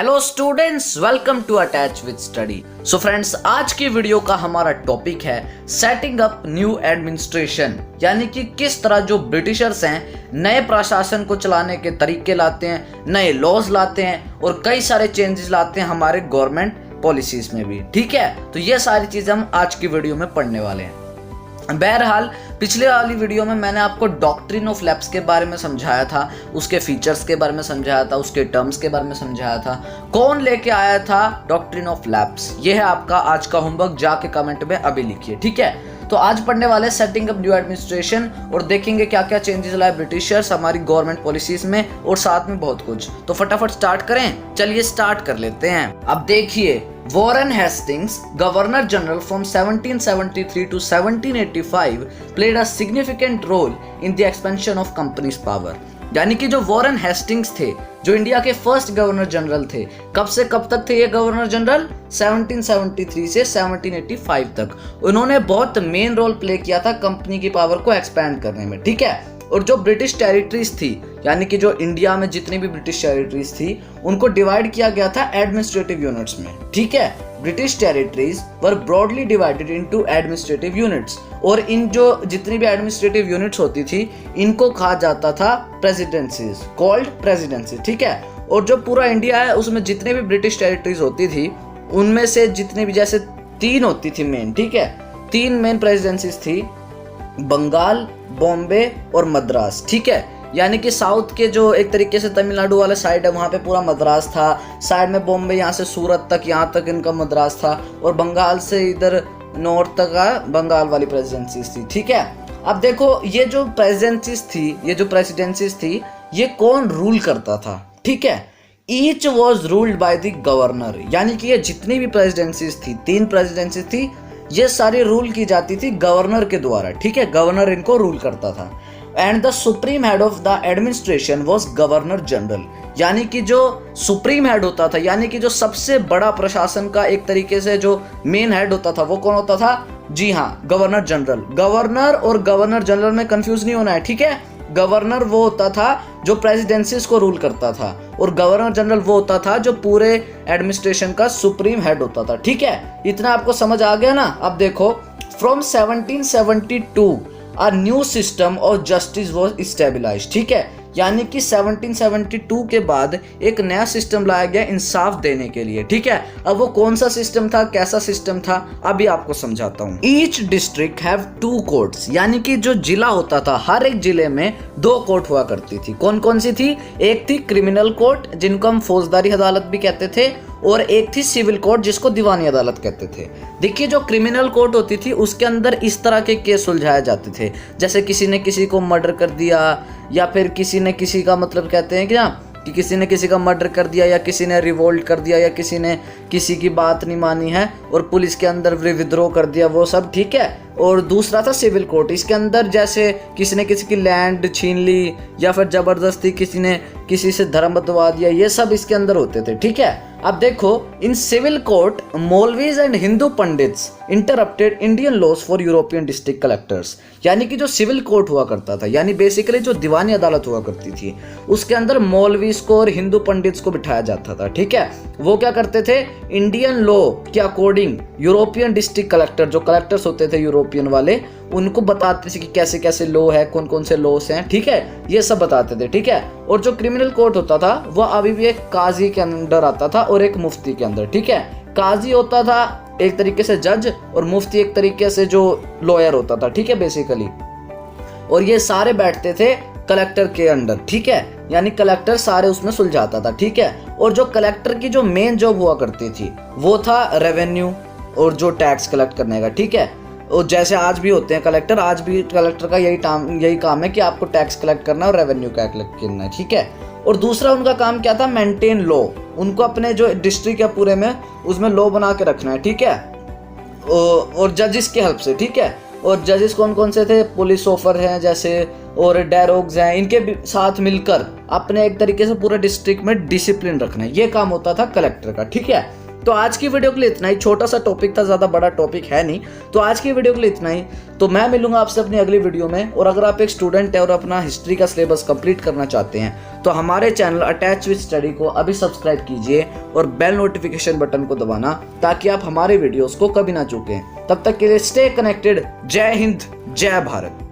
Hello students, welcome to attach with study. So friends, आज की video का हमारा टॉपिक है सेटिंग अप न्यू एडमिनिस्ट्रेशन, यानी कि किस तरह जो ब्रिटिशर्स हैं नए प्रशासन को चलाने के तरीके लाते हैं, नए लॉज लाते हैं और कई सारे चेंजेस लाते हैं हमारे गवर्नमेंट पॉलिसीज में भी। ठीक है, तो ये सारी चीजें हम आज की वीडियो में पढ़ने वाले हैं। बहरहाल, पिछले वाली वीडियो में मैंने आपको डॉक्ट्रिन ऑफ लैप्स के बारे में समझाया था, उसके फीचर्स के बारे में समझाया था, उसके टर्म्स के बारे में समझाया था। कौन लेके आया था डॉक्ट्रिन ऑफ लैप्स? ये है आपका आज का होमवर्क, जाके कमेंट में अभी लिखिए। ठीक है, तो आज पढ़ने वाले सेटिंग अप न्यू एडमिनिस्ट्रेशन और देखेंगे क्या क्या चेंजेस लाए ब्रिटिशर्स हमारी गवर्नमेंट पॉलिसीज में और साथ में बहुत कुछ। तो फटाफट स्टार्ट करें, चलिए स्टार्ट कर लेते हैं। अब देखिए, Warren Hastings, governor general from 1773 to 1785, played a significant role in the expansion of company's power। यानी कि जो वॉरेन हेस्टिंग्स थे, जो इंडिया के फर्स्ट गवर्नर जनरल थे, कब से कब तक थे ये गवर्नर जनरल? 1773 से 1785 तक। उन्होंने बहुत मेन रोल प्ले किया था कंपनी की पावर को एक्सपैंड करने में। ठीक है, और जो ब्रिटिश टेरिटरीज थी, यानी कि जो इंडिया में जितनी भी ब्रिटिश टेरिटरीज थी, उनको डिवाइड किया गया था एडमिनिस्ट्रेटिव यूनिट्स में। ठीक है, British territories were broadly divided into administrative units, और इन जो जितनी भी एडमिनिस्ट्रेटिव यूनिट्स होती थी, इनको कहा जाता था प्रेसिडेंसीज, कॉल्ड प्रेसिडेंसी। ठीक है, और जो पूरा इंडिया है उसमें जितने भी ब्रिटिश टेरिटरीज होती थी, उनमें से जितनी भी, जैसे तीन होती थी मेन। ठीक है, तीन मेन प्रेसिडेंसीज थी, बंगाल, बॉम्बे और मद्रास। ठीक है, यानी कि साउथ के जो एक तरीके से तमिलनाडु वाले साइड है, वहाँ पे पूरा मद्रास था, साइड में बॉम्बे, यहाँ से सूरत तक, यहाँ तक इनका मद्रास था, और बंगाल से इधर नॉर्थ तक का बंगाल वाली प्रेसिडेंसीज थी। ठीक है, अब देखो, ये जो प्रेसिडेंसीज थी, ये जो प्रेसिडेंसीज थी, ये कौन रूल करता था? ठीक है, each was ruled by the governor, यानी कि ये जितनी भी प्रेसिडेंसीज थी, तीन प्रेसिडेंसीज थी, ये सारी रूल की जाती थी गवर्नर के द्वारा। ठीक है, गवर्नर इनको रूल करता था। And the supreme head of the administration was governor general, यानी कि जो सुप्रीम हेड होता था, यानी कि जो सबसे बड़ा प्रशासन का एक तरीके से जो मेन हेड होता था, वो कौन होता था? जी हाँ, गवर्नर जनरल। गवर्नर और गवर्नर जनरल में कंफ्यूज नहीं होना है। ठीक है, गवर्नर वो होता था जो प्रेसिडेंसीज को रूल करता था, और गवर्नर जनरल वो होता था जो पूरे एडमिनिस्ट्रेशन का सुप्रीम हेड होता था। ठीक है, इतना आपको समझ आ गया ना? अब देखो, from 1772 a new system of justice was stabilised. ठीक है, यानी कि 1772 के बाद एक नया सिस्टम लाया गया इंसाफ देने के लिए। ठीक है, अब वो कौन सा सिस्टम था, कैसा सिस्टम था, अभी आपको समझाता हूँ। ईच डिस्ट्रिक्ट हैव 2 कोर्ट्स, यानी कि जो जिला होता था, हर एक जिले में 2 कोर्ट हुआ करती थी। कौन कौन सी थी? एक थी क्रिमिनल कोर्ट, जिनको हम फौजदारी अदालत भी कहते थे, और एक थी सिविल कोर्ट, जिसको दीवानी अदालत कहते थे। देखिए, जो क्रिमिनल कोर्ट होती थी, उसके अंदर इस तरह के केस सुलझाए जाते थे, जैसे किसी ने किसी को मर्डर कर दिया, या फिर किसी ने किसी का, मतलब कहते हैं कि किसी ने किसी का मर्डर कर दिया, या किसी ने रिवोल्ट कर दिया, या किसी ने किसी की बात नहीं मानी है और पुलिस के अंदर विद्रोह कर दिया, वो सब। ठीक है, और दूसरा था सिविल कोर्ट, इसके अंदर जैसे किसी ने किसी की लैंड छीन ली, या फिर जबरदस्ती किसी ने किसी से धर्म बदलवा दिया, ये सब इसके अंदर होते थे। ठीक है, अब देखो, in civil court maulvis and Hindu pandits interpreted Indian laws for European district collectors, यानी कि जो सिविल कोर्ट हुआ करता था, यानी बेसिकली जो दीवानी अदालत हुआ करती थी, उसके अंदर मौलवीज को और हिंदू पंडित्स को बिठाया जाता था। ठीक है, वो क्या करते थे? इंडियन लॉ के अकॉर्डिंग यूरोपियन डिस्ट्रिक्ट कलेक्टर, जो कलेक्टर्स होते थे यूरोपियन वाले, उनको बताते थे कि कैसे कैसे लॉ है, कौन कौन से लॉस हैं। ठीक है, ये सब बताते थे। ठीक है, और जो क्रिमिनल कोर्ट होता था, वो अभी भी एक काजी के अंदर आता था और एक मुफ्ती के अंदर। ठीक है, काजी होता था एक तरीके से जज, और मुफ्ती एक तरीके से जो लॉयर होता था। ठीक है, बेसिकली, और ये सारे बैठते थे कलेक्टर के अंडर। ठीक है, यानी कलेक्टर सारे उसमें सुलझाता था। ठीक है, और जो कलेक्टर की जो मेन जॉब हुआ करती थी, वो था रेवेन्यू और जो टैक्स कलेक्ट करने का। ठीक है, और जैसे आज भी होते हैं कलेक्टर, आज भी कलेक्टर का यही काम है कि आपको टैक्स कलेक्ट करना है और रेवेन्यू का कलेक्ट करना है। ठीक है, और दूसरा उनका काम क्या था? मेंटेन लॉ, उनको अपने जो डिस्ट्रिक्ट है पूरे में, उसमें लॉ बना के रखना है। ठीक है, और जजेस की हेल्प से। ठीक है, और जजेस कौन कौन से थे? पुलिस ऑफर हैं जैसे, और डैरोग्स हैं, इनके साथ मिलकर अपने एक तरीके से पूरे डिस्ट्रिक्ट में डिसिप्लिन रखना है, ये काम होता था कलेक्टर का। ठीक है, तो आज की वीडियो के लिए इतना ही, छोटा सा टॉपिक था, ज़्यादा बड़ा टॉपिक है नहीं। तो आज की वीडियो के लिए इतना ही। तो मैं मिलूंगा आपसे अपनी अगली वीडियो में। और अगर आप एक स्टूडेंट है और अपना हिस्ट्री का सिलेबस कंप्लीट करना चाहते हैं तो हमारे चैनल अटैच विद स्टडी को अभी सब्सक्राइब कीजिए और बेल नोटिफिकेशन बटन को दबाना, ताकि आप हमारे वीडियोस को कभी ना चूकें। तब तक के लिए स्टे कनेक्टेड। जय हिंद, जय भारत।